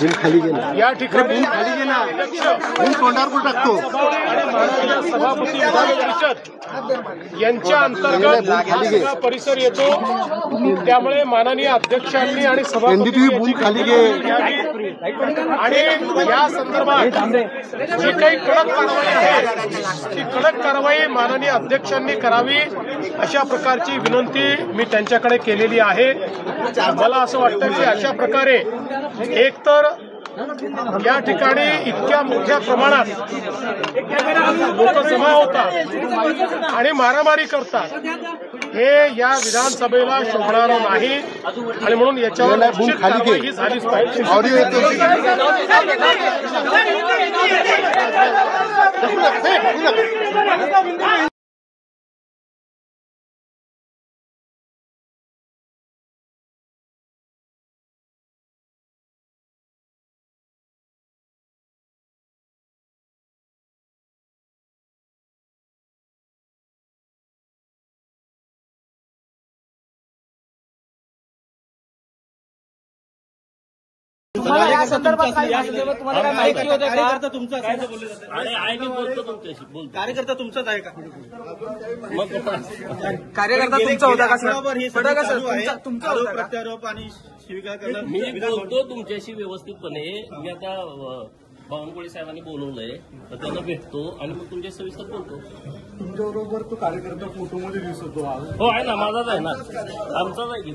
या ठिकाणी तोंडावर टाकतो आणि माननीय सभापती विधान परिषद यांच्या अंतर्गत हा परिसर येतो। त्यामुळे माननीय अध्यक्षांनी आणि सभापती आणि या संदर्भात जी काही कडक कारवाई आहे ती कडक कारवाई माननीय अध्यक्षांनी करावी अशा प्रकारची विनंती मी त्यांच्याकडे केलेली आहे। मला असं वाटतं की अशा प्रकारे एकतर या ठिकाणी इतक्या मोठ्या प्रमाणात लोक जमा होतात आणि मारामारी करतात हे या विधानसभेला शोभणारं नाही आणि म्हणून याच्यावर निश्चित कारवाई झालीच पाहिजे। तुम्हाला या संदर्भात तुम्हाला काय माहिती होते का? कार्यकर्ता तुमचा काय बोलले जाते आणि आहे मी बोलतो तुमच्याशी बोलतो। कार्यकर्ता तुमचाच आहे का? मग कार्यकर्ता तुमचा होता का सर? तुमचा होता का? प्रत्यारोप आणि शिविका करणं मी बोलतो तुमच्याशी व्यवस्थितपणे। मी आता बावनकुळे साहेबांनी बोलवलंय तर त्यांना भेटतो आणि मग तुमच्या सविस्तर बोलतो। तुमच्याबरोबर तो कार्यकर्ता फोटोमध्ये दिसतो हो आहे ना, माझाच आहे ना, आमचाच आहे की।